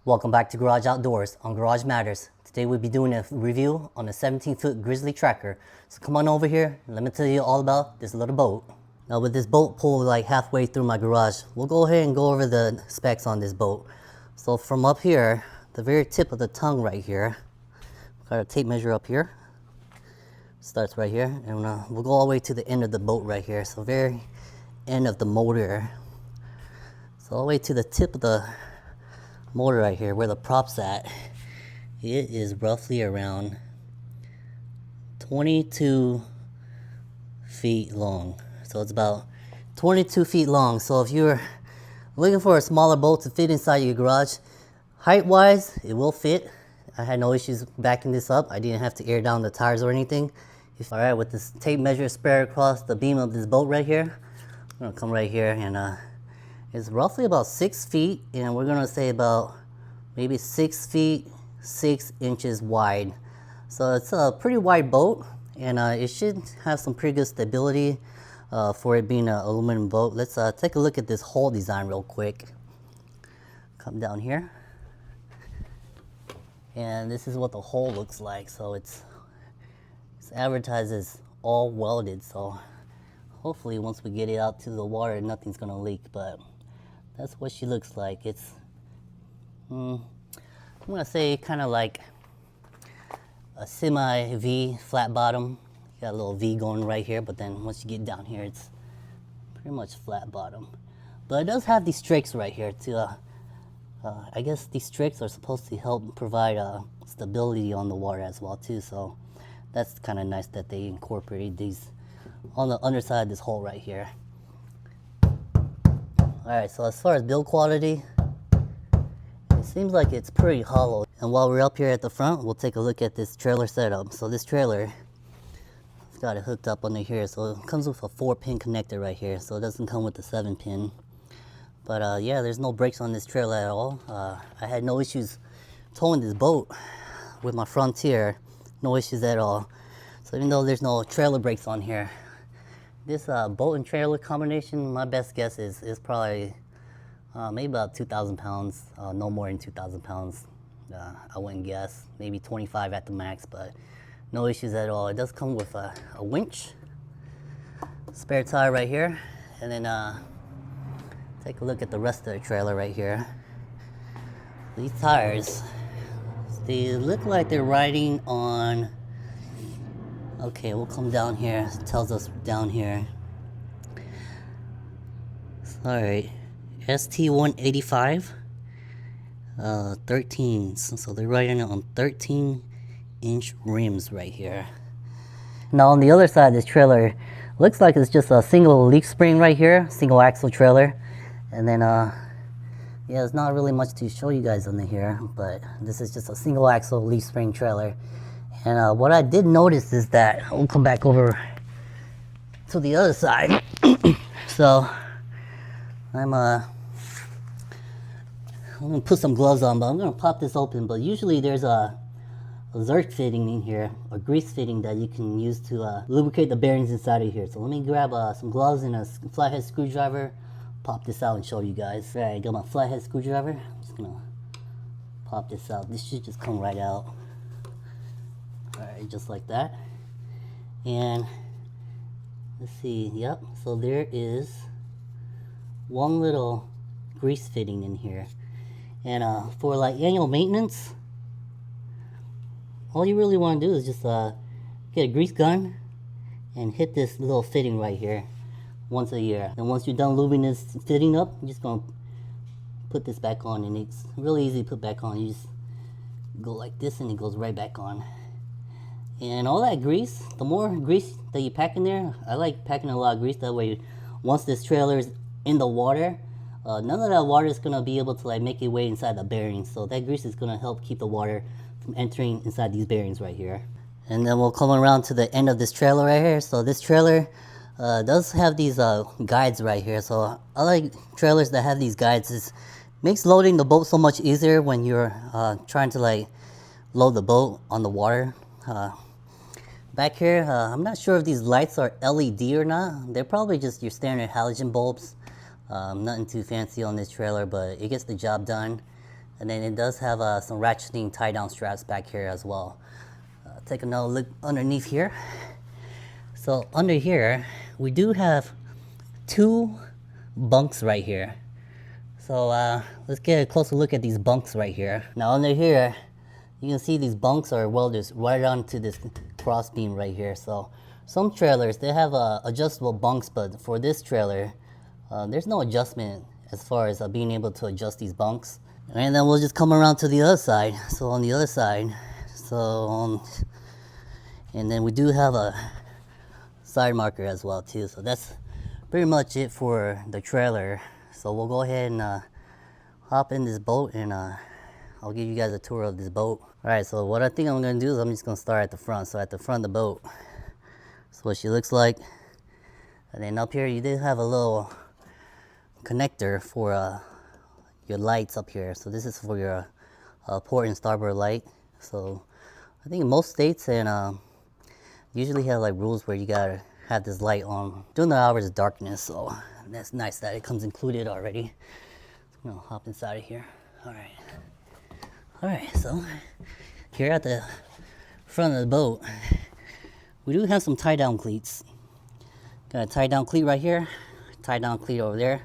Welcome back to Garage Outdoors on Garage Matters. Today we'll be doing a review on a 17-foot Grizzly tracker. So come on over here and let me tell you all about this little boat. Now with this boat pulled like halfway through my garage, we'll go ahead and go over the specs on this boat. So from up here, the very tip of the tongue right here, got a tape measure up here. Starts right here, and we'll go all the way to the end of the boat right here. So very end of the motor. So all the way to the tip of the motor right here, where the prop's at, it is roughly around 22 feet long. So it's about 22 feet long. So if you're looking for a smaller boat to fit inside your garage, height wise, it will fit. I had no issues backing this up. I didn't have to air down the tires or anything. All right, with this tape measure spread across the beam of this boat right here, I'm gonna come right here, and it's roughly about 6 feet, and we're gonna say about maybe 6 feet 6 inches wide. So it's a pretty wide boat, and it should have some pretty good stability for it being an aluminum boat. Let's take a look at this hull design real quick. Come down here, and this is what the hull looks like. So it's advertised as all welded, so hopefully once we get it out to the water nothing's gonna leak, but that's what she looks like. It's I'm gonna say kind of like a semi V flat bottom. You got a little V going right here, but then once you get down here it's pretty much flat bottom, but it does have these strakes right here too. I guess these strakes are supposed to help provide stability on the water as well too, so that's kind of nice that they incorporated these on the underside of this hull right here. Alright, so as far as build quality, it seems like it's pretty hollow. And while we're up here at the front, we'll take a look at this trailer setup. So this trailer, it's got it hooked up under here. So it comes with a 4-pin connector right here. So it doesn't come with the 7-pin. But yeah, there's no brakes on this trailer at all. I had no issues towing this boat with my Frontier. No issues at all. So even though there's no trailer brakes on here, this boat and trailer combination, my best guess is probably maybe about 2,000 pounds, no more than 2,000 pounds. I wouldn't guess, maybe 25 at the max, but no issues at all. It does come with a winch, spare tire right here, and then take a look at the rest of the trailer right here. These tires, they look like they're riding on, okay, we'll come down here. It tells us down here. Alright, ST185 13s. So they're riding on 13-inch rims right here. Now on the other side of this trailer, looks like it's just a single leaf spring right here, single axle trailer. And then yeah, there's not really much to show you guys on here, but this is just a single axle leaf spring trailer. And what I did notice is that, we'll come back over to the other side. So I'm gonna put some gloves on, but I'm gonna pop this open. But usually there's a Zerk fitting in here, a grease fitting that you can use to lubricate the bearings inside of here. So let me grab some gloves and a flathead screwdriver, pop this out and show you guys. All right, I got my flathead screwdriver. I'm just gonna pop this out. This should just come right out. Alright, just like that. And let's see, yep, so there is one little grease fitting in here. And for like annual maintenance, all you really want to do is just get a grease gun and hit this little fitting right here once a year. And once you're done lubing this fitting up, you're just going to put this back on, and it's really easy to put back on. You just go like this and it goes right back on. And all that grease, the more grease that you pack in there, I like packing a lot of grease. That way, once this trailer is in the water, none of that water is going to be able to like make its way inside the bearings. So that grease is going to help keep the water from entering inside these bearings right here. And then we'll come around to the end of this trailer right here. So this trailer does have these guides right here. So I like trailers that have these guides. It makes loading the boat so much easier when you're trying to like load the boat on the water. Back here, I'm not sure if these lights are LED or not. They're probably just your standard halogen bulbs. Nothing too fancy on this trailer, but it gets the job done. And then it does have some ratcheting tie down straps back here as well. Take another look underneath here. So under here, we do have 2 bunks right here. So let's get a closer look at these bunks right here. Now under here, you can see these bunks are welded right onto this cross beam right here. So some trailers, they have adjustable bunks, but for this trailer, there's no adjustment as far as being able to adjust these bunks. And then we'll just come around to the other side. So on the other side, and then we do have a side marker as well too. So that's pretty much it for the trailer. So we'll go ahead and hop in this boat, and I'll give you guys a tour of this boat. Alright, so what I think I'm going to do is I'm just going to start at the front. So at the front of the boat, that's what she looks like. And then up here you did have a little connector for your lights up here. So this is for your port and starboard light. So I think in most states and usually have like rules where you gotta have this light on during the hours of darkness. So that's nice that it comes included already. I'm gonna hop inside of here. Alright, so here at the front of the boat, we do have some tie down cleats. Got a tie down cleat right here, tie down cleat over there.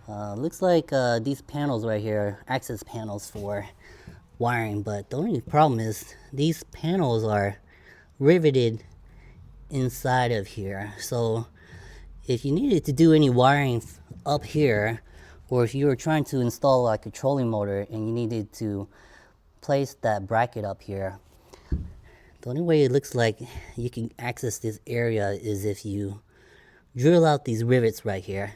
Looks like these panels right here are access panels for wiring, but the only problem is these panels are riveted inside of here. So if you needed to do any wiring up here, or if you were trying to install like a trolling motor and you needed to place that bracket up here, the only way it looks like you can access this area is if you drill out these rivets right here.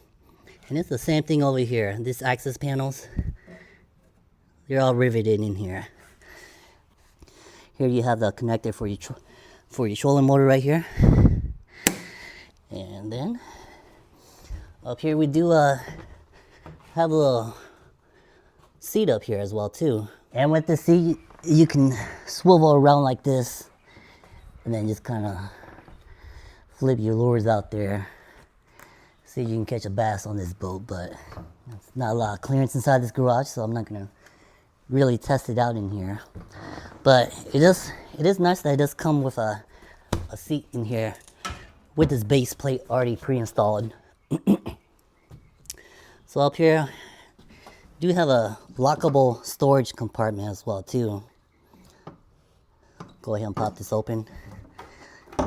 And it's the same thing over here. These access panels, they're all riveted in here. Here you have the connector for your trolling motor right here. And then up here we do have a little seat up here as well too. And with the seat, you can swivel around like this and then just kind of flip your lures out there. See if you can catch a bass on this boat, but it's not a lot of clearance inside this garage, so I'm not gonna really test it out in here. But it is nice that it does come with a seat in here with this base plate already pre-installed. So up here, do have a lockable storage compartment as well too. Go ahead and pop this open.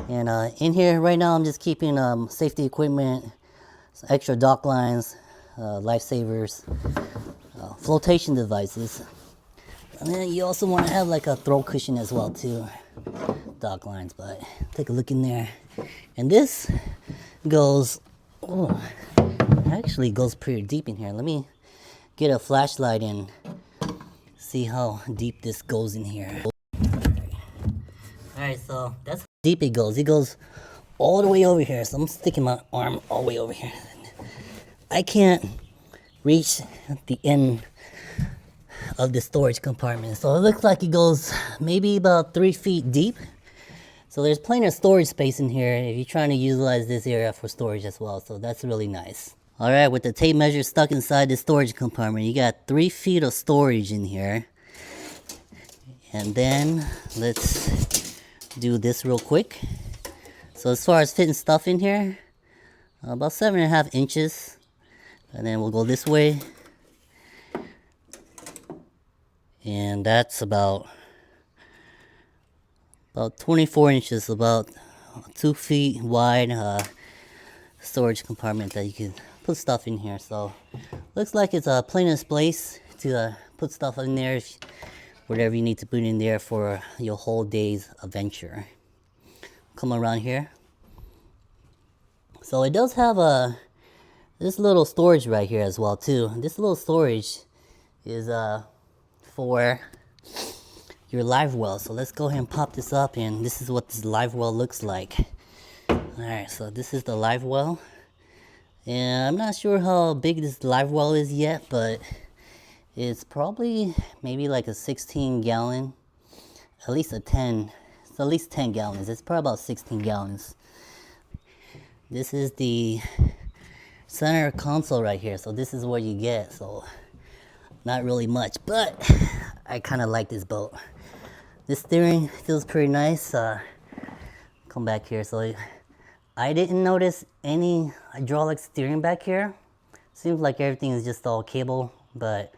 And in here right now, I'm just keeping safety equipment, some extra dock lines, lifesavers, flotation devices. And then you also want to have like a throw cushion as well too. Dock lines, but take a look in there. And this goes, oh, actually goes pretty deep in here. Let me get a flashlight and see how deep this goes in here. Alright, so that's how deep it goes. It goes all the way over here. So I'm sticking my arm all the way over here. I can't reach the end of the storage compartment. So it looks like it goes maybe about 3 feet deep. So there's plenty of storage space in here if you're trying to utilize this area for storage as well. So that's really nice. Alright, with the tape measure stuck inside the storage compartment, you got 3 feet of storage in here. And then let's do this real quick. So as far as fitting stuff in here, about 7.5 inches. And then we'll go this way. And that's about 24 inches, about 2 feet wide storage compartment that you can put stuff in here. So looks like it's plenty of space to put stuff in there, whatever you need to put in there for your whole day's adventure. Come around here. So it does have this little storage right here as well too. This little storage is for your live well. So let's go ahead and pop this up, and this is what this live well looks like. Alright, so this is the live well. And I'm not sure how big this live well is yet, but it's probably maybe like a 16 gallon, at least a 10, it's at least 10 gallons. It's probably about 16 gallons. This is the center console right here. So this is what you get. So not really much, but I kind of like this boat. This steering feels pretty nice. Come back here. So I didn't notice any hydraulic steering back here. Seems like everything is just all cable, but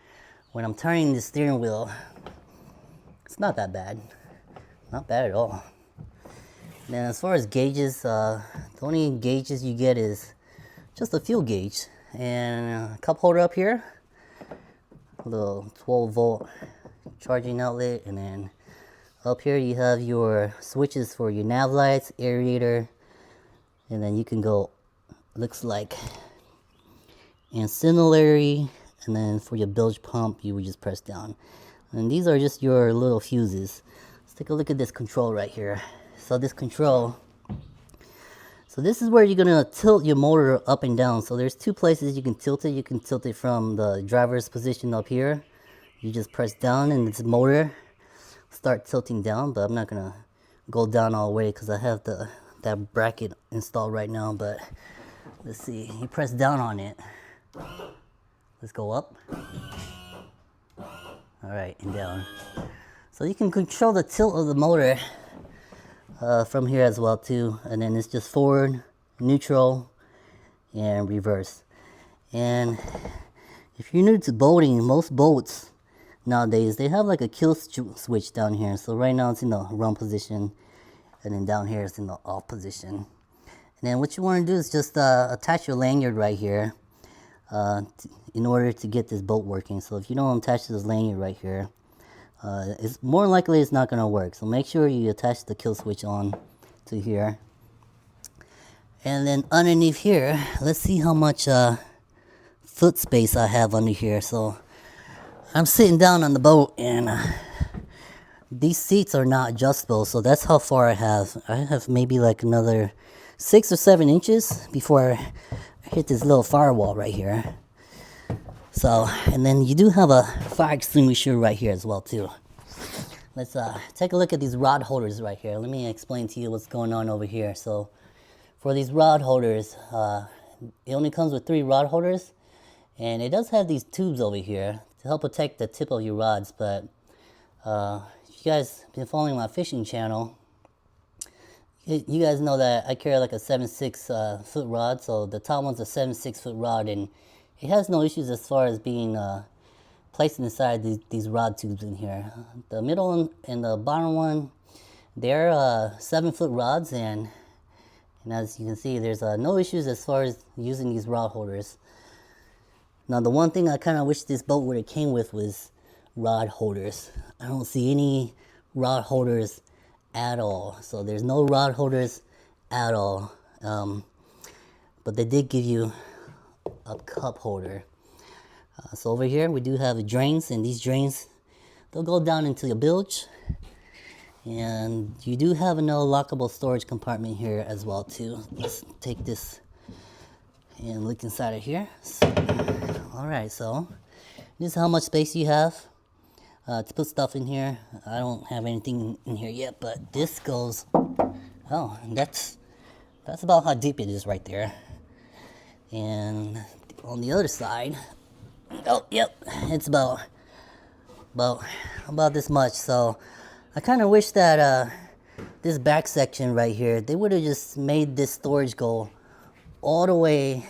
when I'm turning the steering wheel, it's not that bad. Not bad at all. Then as far as gauges, the only gauges you get is just a fuel gauge and a cup holder up here, a little 12-volt charging outlet, and then up here you have your switches for your nav lights, aerator, and then you can go, looks like ancillary, and then for your bilge pump you would just press down. And these are just your little fuses. Let's take a look at this control right here. So this control, so this is where you're gonna tilt your motor up and down. So there's two places you can tilt it. You can tilt it from the driver's position up here. You just press down and this motor start tilting down, but I'm not gonna go down all the way because I have that bracket installed right now. But let's see, you press down on it. Let's go up. All right, and down. So you can control the tilt of the motor from here as well too. And then it's just forward, neutral, and reverse. And if you're new to boating, most boats nowadays, they have like a kill switch down here. So right now it's in the run position, and then down here it's in the off position. And then what you want to do is just attach your lanyard right here in order to get this boat working. So if you don't attach this lanyard right here, it's more likely it's not going to work. So make sure you attach the kill switch on to here. And then underneath here, let's see how much foot space I have under here. So I'm sitting down on the boat, and these seats are not adjustable, so that's how far I have. I have maybe like another 6 or 7 inches before I hit this little firewall right here. So, and then you do have a fire extinguisher right here as well too. Let's take a look at these rod holders right here. Let me explain to you what's going on over here. So for these rod holders, it only comes with 3 rod holders, and it does have these tubes over here to help protect the tip of your rods. But if you guys been following my fishing channel, you guys know that I carry like a 7.6 foot rod. So the top one's a 7.6 foot rod, and it has no issues as far as being placed inside these rod tubes in here. The middle and the bottom one, they're 7-foot rods, and as you can see, there's no issues as far as using these rod holders. Now the one thing I kind of wish this boat would have came with was rod holders. I don't see any rod holders at all. So there's no rod holders at all. But they did give you a cup holder. So over here we do have drains, and these drains, they'll go down into your bilge. And you do have another lockable storage compartment here as well too. Let's take this and look inside of here. Alright, so this is how much space you have to put stuff in here. I don't have anything in here yet, but this goes, oh, that's about how deep it is right there. And on the other side, oh, yep, it's about this much. So I kind of wish that this back section right here, they would have just made this storage go all the way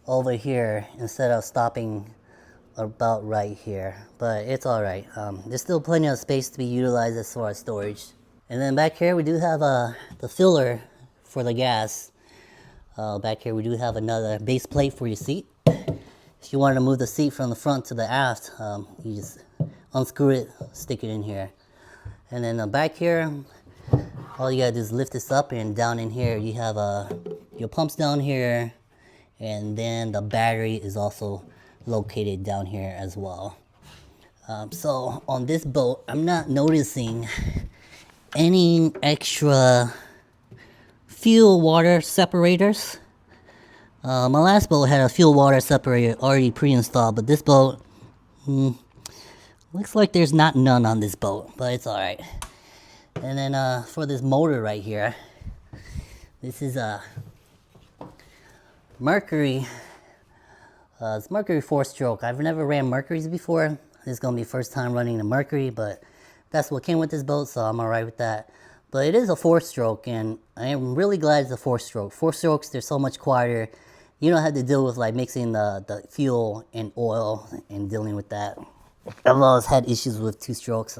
over here instead of stopping about right here. But it's all right. There's still plenty of space to be utilized as far as storage. And then back here we do have the filler for the gas. Back here we do have another base plate for your seat. If you wanted to move the seat from the front to the aft, you just unscrew it, stick it in here. And then back here, all you gotta do is lift this up, and down in here you have your pumps down here, and then the battery is also located down here as well. So on this boat, I'm not noticing any extra fuel water separators. My last boat had a fuel water separator already pre-installed, but this boat, looks like there's none on this boat, but it's alright. And then for this motor right here, this is a Mercury It's Mercury 4-stroke. I've never ran Mercuries before. This is going to be first time running a Mercury, but that's what came with this boat, so I'm alright with that. But it is a 4-stroke, and I am really glad it's a 4-stroke. 4-strokes, they're so much quieter. You don't have to deal with like mixing the fuel and oil and dealing with that. I've always had issues with 2-strokes.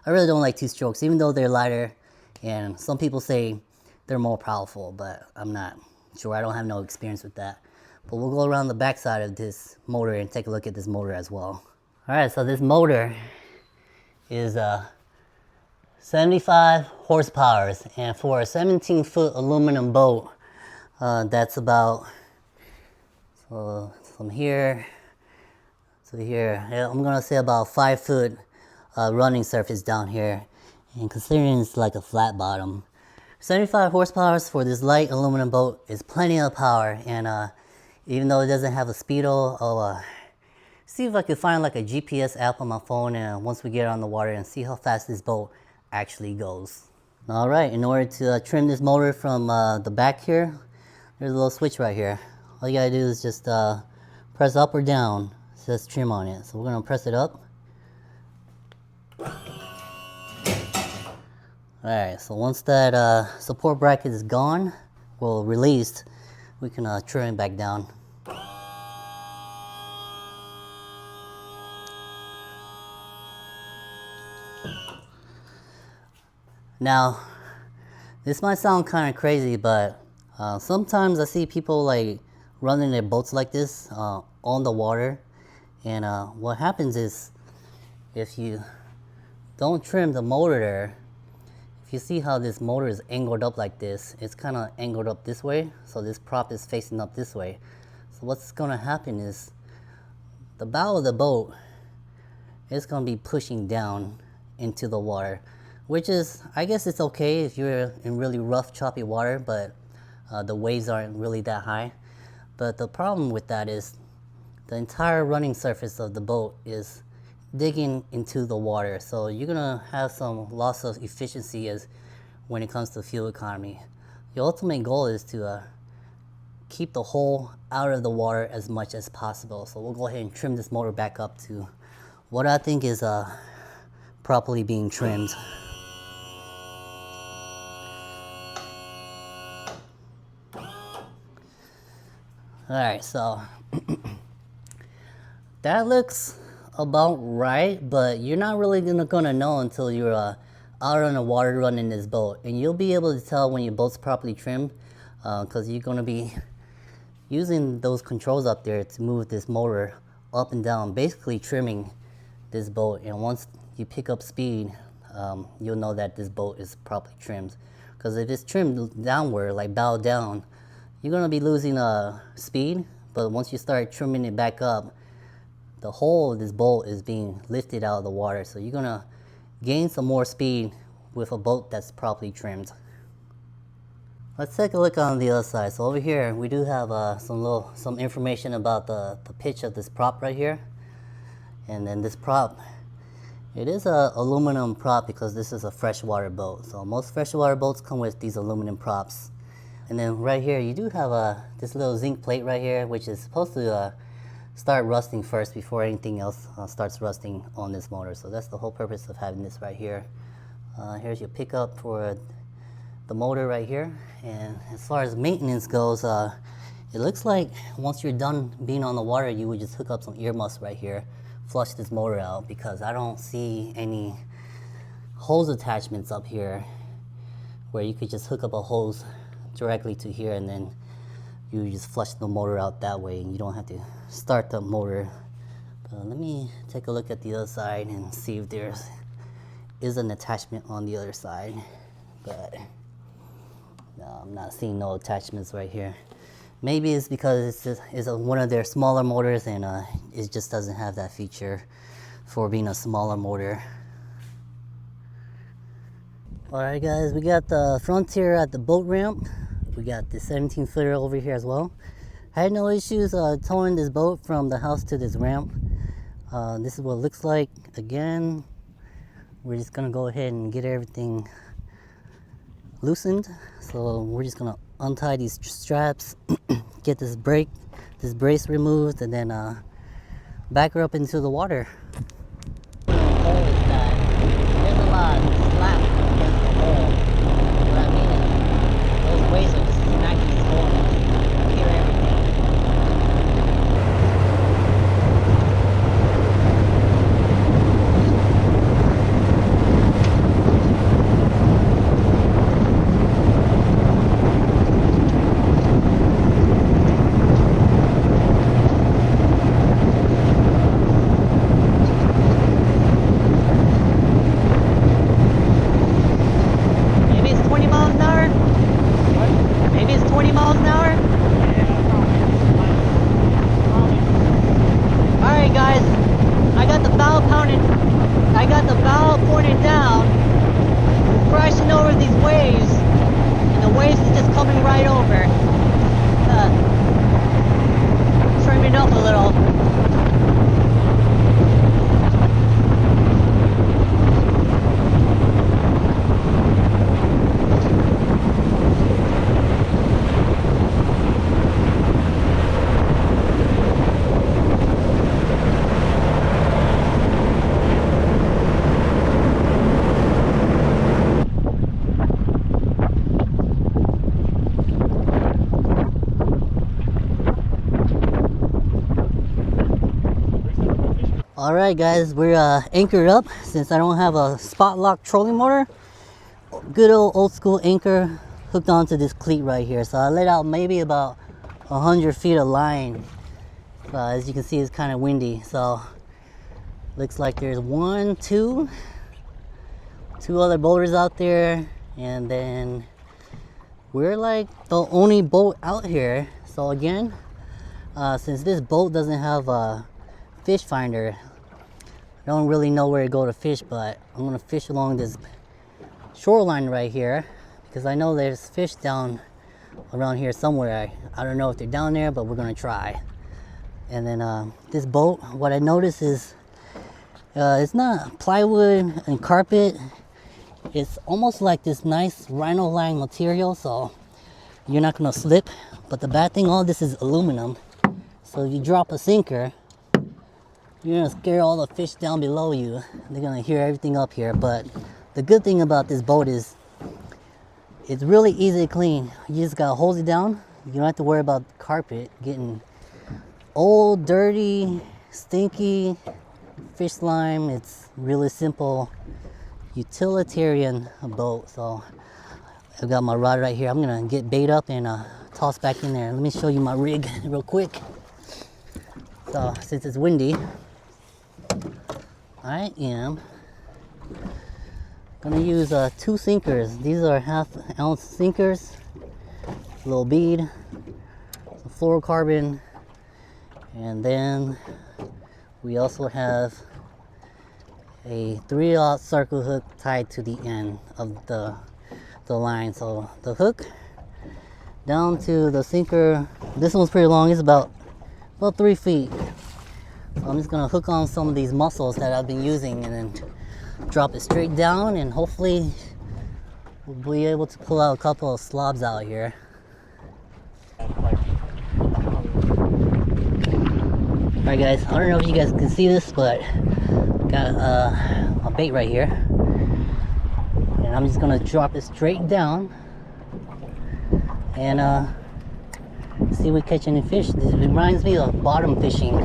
I really don't like 2-strokes, even though they're lighter, and some people say they're more powerful, but I'm not sure. I don't have no experience with that. But we'll go around the back side of this motor and take a look at this motor as well. Alright, so this motor is 75 horsepower, and for a 17-foot aluminum boat, that's about, so from here to here, I'm gonna say about 5-foot running surface down here, and considering it's like a flat bottom, 75 horsepower for this light aluminum boat is plenty of power. And even though it doesn't have a speedo, I'll see if I can find like a GPS app on my phone, and once we get on the water, and see how fast this boat actually goes. Alright, in order to trim this motor from the back here, there's a little switch right here. All you gotta do is just press up or down. It says trim on it. So we're gonna press it up. Alright, so once that support bracket is gone, well, released, we can trim it back down. Now, this might sound kind of crazy, but sometimes I see people like running their boats like this on the water, and what happens is, if you don't trim the motor there, if you see how this motor is angled up like this, it's kind of angled up this way, so this prop is facing up this way. So what's going to happen is the bow of the boat is going to be pushing down into the water, which is, I guess it's okay if you're in really rough, choppy water, but the waves aren't really that high. But the problem with that is the entire running surface of the boat is digging into the water, so you're gonna have some loss of efficiency as when it comes to fuel economy. The ultimate goal is to keep the hull out of the water as much as possible. So we'll go ahead and trim this motor back up to what I think is properly being trimmed. Alright, so that looks about right, but you're not really gonna know until you're out on the water running this boat, and you'll be able to tell when your boat's properly trimmed, because you're gonna be using those controls up there to move this motor up and down, basically trimming this boat. And once you pick up speed, you'll know that this boat is properly trimmed. Because if it's trimmed downward, like bow down, you're gonna be losing speed. But once you start trimming it back up, the whole of this boat is being lifted out of the water, so you're gonna gain some more speed with a boat that's properly trimmed. Let's take a look on the other side. So over here we do have some information about the pitch of this prop right here. And then this prop, it is a aluminum prop because this is a freshwater boat. So most freshwater boats come with these aluminum props. And then right here you do have this little zinc plate right here, which is supposed to start rusting first before anything else starts rusting on this motor. So that's the whole purpose of having this right here. Here's your pickup for the motor right here. And as far as maintenance goes, it looks like once you're done being on the water, you would just hook up some earmuffs right here, flush this motor out, because I don't see any hose attachments up here where you could just hook up a hose directly to here, and then you just flush the motor out that way, and you don't have to start the motor. But let me take a look at the other side and see if there is an attachment on the other side. But no, I'm not seeing no attachments right here. Maybe it's because it's one of their smaller motors, and it just doesn't have that feature for being a smaller motor. Alright guys, we got the Frontier at the boat ramp. We got the 17-footer over here as well. I had no issues towing this boat from the house to this ramp. This is what it looks like. Again, we're just gonna go ahead and get everything loosened. So we're just gonna untie these straps, get this brake this brace removed, and then back her up into the water. There's a lot of slack against the hole. What I mean is those waves are just smacking this hole and I hear everything. Alright guys, we're anchored up since I don't have a spot lock trolling motor. Good old school anchor hooked onto this cleat right here. So I let out maybe about 100 feet of line. As you can see, it's kind of windy. So looks like there's two other boaters out there, and then we're like the only boat out here. So again, since this boat doesn't have a fish finder, I don't really know where to go to fish, but I'm gonna fish along this shoreline right here because I know there's fish down around here somewhere. I don't know if they're down there, but we're gonna try. And then this boat, what I noticed is it's not plywood and carpet. It's almost like this nice rhino line material, so you're not gonna slip. But the bad thing, all this is aluminum, so if you drop a sinker, you're gonna scare all the fish down below you. They're gonna hear everything up here. But the good thing about this boat is it's really easy to clean. You just gotta hose it down. You don't have to worry about the carpet getting old, dirty, stinky, fish slime. It's really simple, utilitarian boat. So I've got my rod right here. I'm gonna get bait up and toss back in there. Let me show you my rig real quick. So since it's windy, I am gonna use 2 sinkers. These are 1/2 ounce sinkers, a little bead, some fluorocarbon, and then we also have a 3/0 circle hook tied to the end of the line. So the hook down to the sinker, this one's pretty long, it's about 3 feet. So I'm just gonna hook on some of these mussels that I've been using and then drop it straight down, and hopefully we'll be able to pull out a couple of slobs out here. Alright guys, I don't know if you guys can see this, but got a bait right here, and I'm just gonna drop it straight down and see if we catch any fish. This reminds me of bottom fishing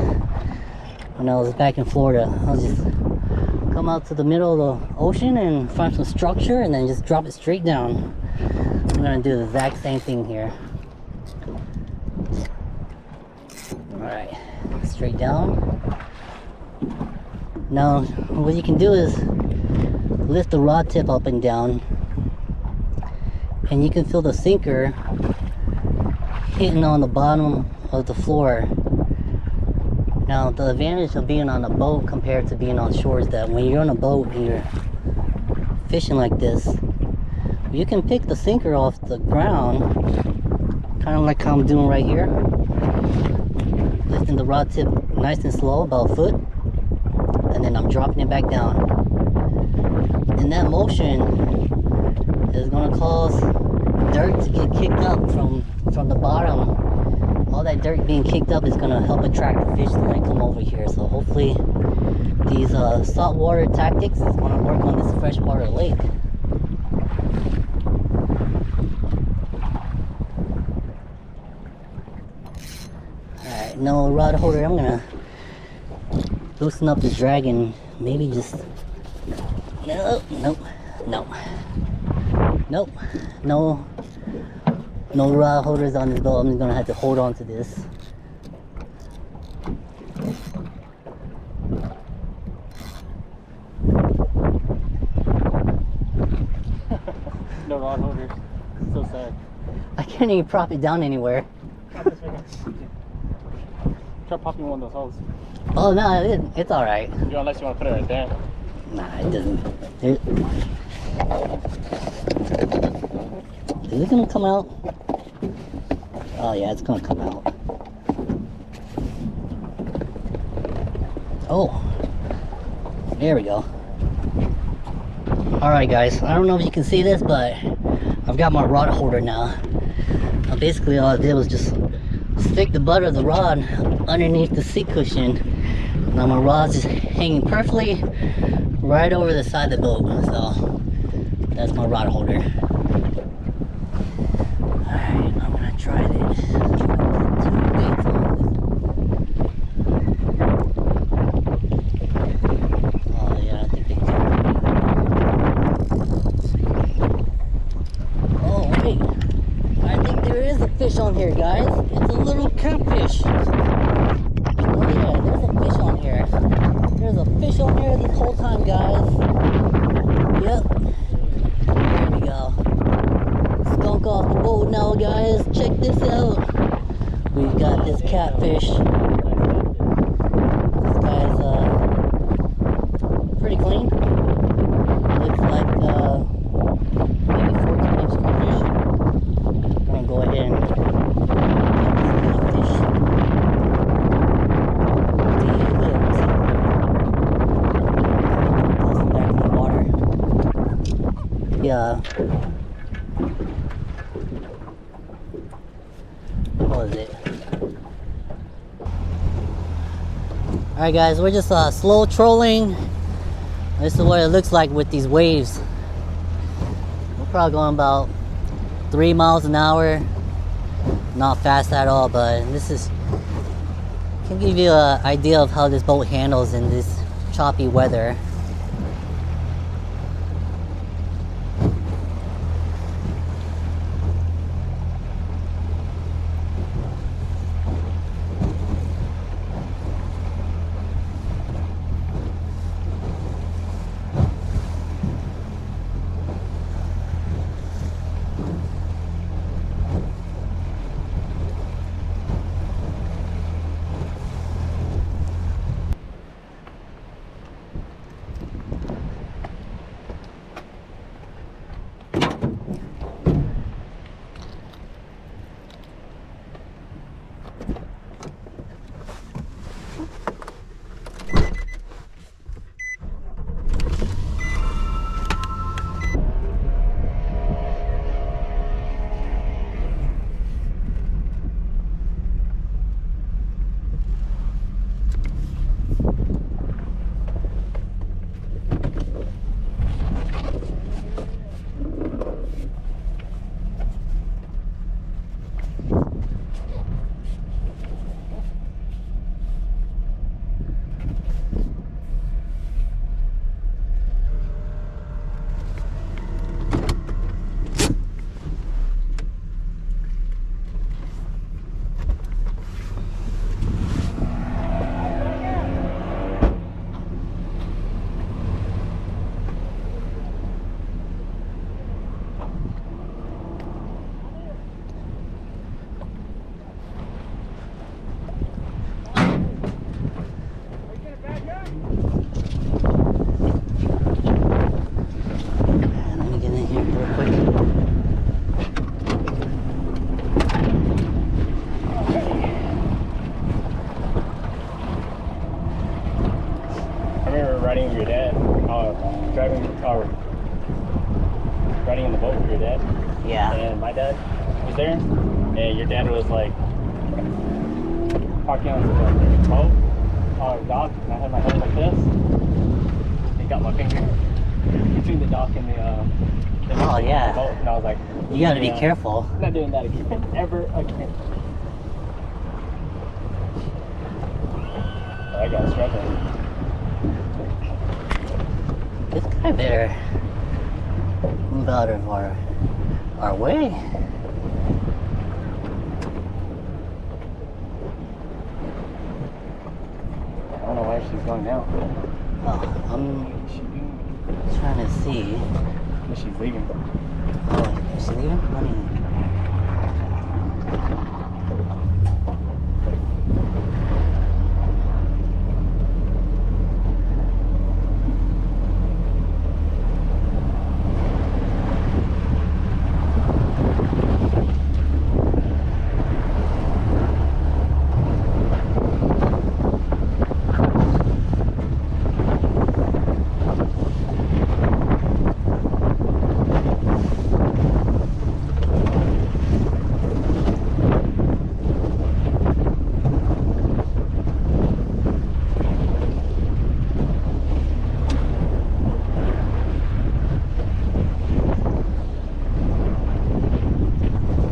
when I was back in Florida. I'll just come out to the middle of the ocean and find some structure and then just drop it straight down. I'm gonna do the exact same thing here. Alright, straight down. Now what you can do is lift the rod tip up and down, and you can feel the sinker hitting on the bottom of the floor. Now the advantage of being on a boat compared to being on shore is that when you're on a boat and you're fishing like this, you can pick the sinker off the ground, kind of like how I'm doing right here, lifting the rod tip nice and slow, about a foot, and then I'm dropping it back down. And that motion is going to cause dirt to get kicked up from the bottom all that dirt being kicked up is gonna help attract the fish to like come over here. So hopefully these saltwater tactics is gonna work on this freshwater lake. Alright, no rod holder. I'm gonna loosen up this drag and maybe just no, no rod holders on this boat. I'm just gonna have to hold on to this. No rod holders. So sad. I can't even prop it down anywhere. Try popping one of those holes. Oh no, it's all right. Unless you want to put it right there. Nah, it doesn't. Is it gonna come out? Oh yeah, it's gonna come out. Oh, there we go. All right, guys. I don't know if you can see this, but I've got my rod holder now. Basically, all I did was just stick the butt of the rod underneath the seat cushion. Now my rod's just hanging perfectly right over the side of the boat. So that's my rod holder. Alright, I'm gonna try this. Oh yeah, I think they do. Oh wait, I think there is a fish on here, guys. It's a little catfish. Oh yeah, there's a fish on here. There's a fish on here this whole time, guys. Yep. There we go. Skunk off the boat now, guys. Check this out. We've got this catfish. This guy's pretty clean. Looks like maybe 14-inch catfish. I'm gonna go ahead and get this catfish. Yeah. What was it? Alright guys, we're just slow trolling. This is what it looks like with these waves. We're probably going about 3 miles an hour. Not fast at all, but this is can give you an idea of how this boat handles in this choppy weather. riding with your dad, riding in the boat with your dad. Yeah. And my dad was there, and your dad was like Parking on the boat, on the dock, and I had my hand like this. They got my finger between the dock and the Oh, yeah. boat, and I was like, You gotta be careful. not doing that again, ever again. I got struggling. This guy better move out of our way. I don't know why she's going now. Oh, I'm trying to see. But she's leaving. Oh, is she leaving? Let me...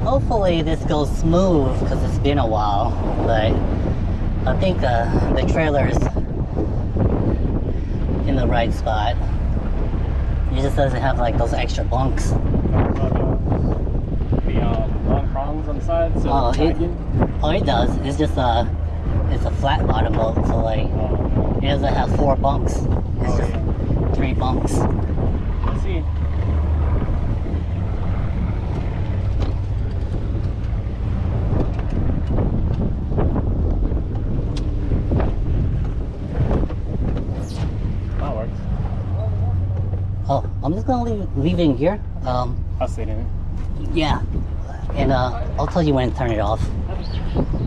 Hopefully this goes smooth because it's been a while, but I think the trailer's in the right spot. It just doesn't have like those extra bunks. The long prongs on the side, so It does. It's just it's a flat bottom boat, so like it doesn't have 4 bunks. It's just 3 bunks. Let's see. Oh, I'm just gonna leave it in gear. I'll sit in it. Yeah, and I'll tell you when to turn it off.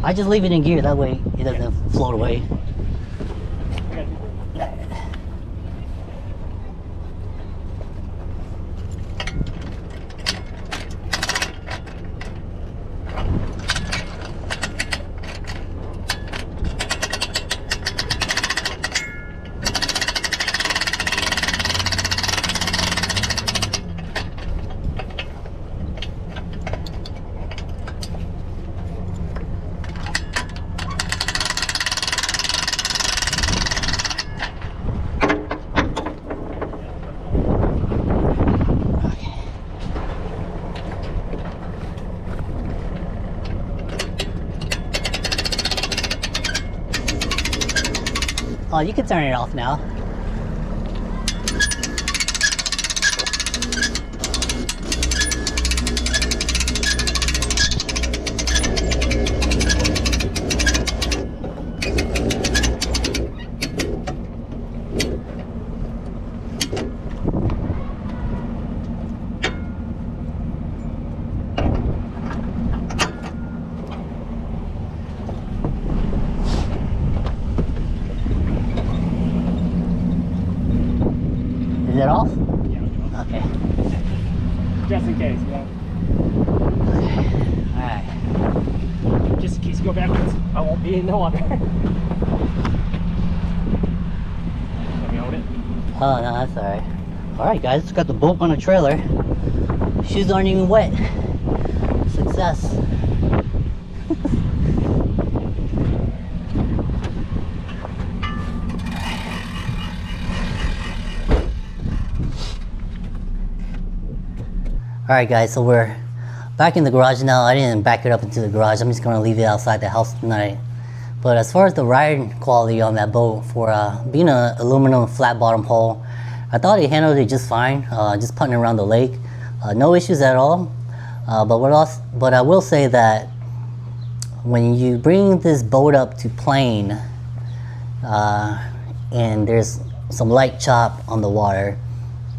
I just leave it in gear, that way it doesn't float away. Oh, you can turn it off now. Is it off? Yeah. Okay. Just in case, yeah. Alright. Just in case you go backwards, I won't be in the water. Let me hold it. Oh, no, that's alright. Alright, guys, got the boat on the trailer. Shoes aren't even wet. Success. Alright guys, so we're back in the garage now. I didn't back it up into the garage. I'm just going to leave it outside the house tonight. But as far as the ride quality on that boat, for being an aluminum flat bottom hull, I thought it handled it just fine, just putting around the lake. No issues at all. But I will say that when you bring this boat up to plane and there's some light chop on the water,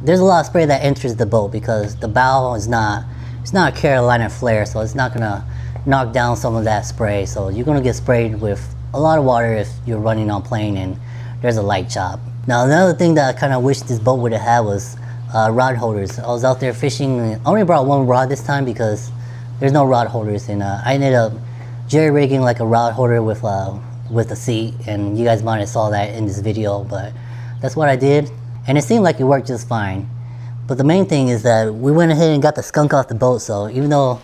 there's a lot of spray that enters the boat because the bow is not, it's not a Carolina flare, so it's not gonna knock down some of that spray. So you're gonna get sprayed with a lot of water if you're running on plane and there's a light chop. Now another thing that I kind of wish this boat would have had was rod holders. I was out there fishing and I only brought one rod this time because there's no rod holders, and I ended up jerry rigging like a rod holder with a seat, and you guys might have saw that in this video, but that's what I did, and it seemed like it worked just fine. But the main thing is that we went ahead and got the skunk off the boat, so even though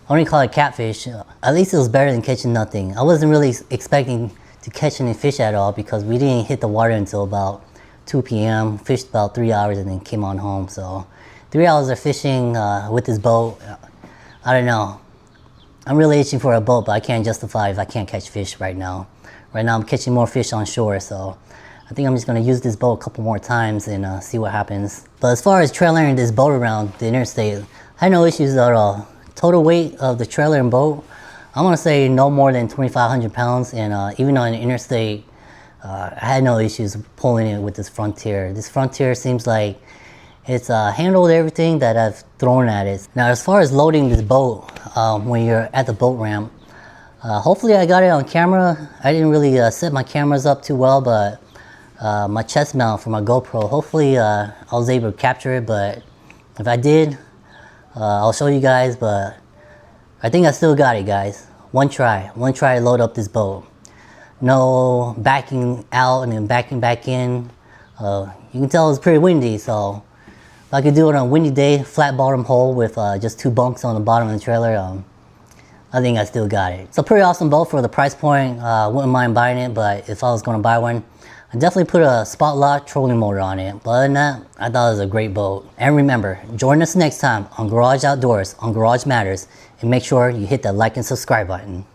I only call it catfish, at least it was better than catching nothing. I wasn't really expecting to catch any fish at all because we didn't hit the water until about 2 p.m. Fished about 3 hours and then came on home. So 3 hours of fishing with this boat, I don't know. I'm really itching for a boat, but I can't justify if I can't catch fish right now. Right now I'm catching more fish on shore, so I think I'm just going to use this boat a couple more times and see what happens. But as far as trailering this boat around the interstate, I had no issues at all. Total weight of the trailer and boat, I'm going to say no more than 2,500 pounds. And even on the interstate, I had no issues pulling it with this Frontier. This Frontier seems like it's handled everything that I've thrown at it. Now, as far as loading this boat, when you're at the boat ramp, hopefully I got it on camera. I didn't really set my cameras up too well, but my chest mount for my GoPro, hopefully I was able to capture it, but if I did, I'll show you guys. But I think I still got it, guys. One try to load up this boat. No backing out and then backing back in. You can tell it's pretty windy, so if I could do it on a windy day, flat bottom hole with just 2 bunks on the bottom of the trailer, I think I still got it. So pretty awesome boat for the price point. Wouldn't mind buying it, but if I was going to buy one, I'd definitely put a spot lock trolling motor on it. But other than that, I thought it was a great boat. And remember, join us next time on Garage Outdoors on Garage Matters, and make sure you hit that like and subscribe button.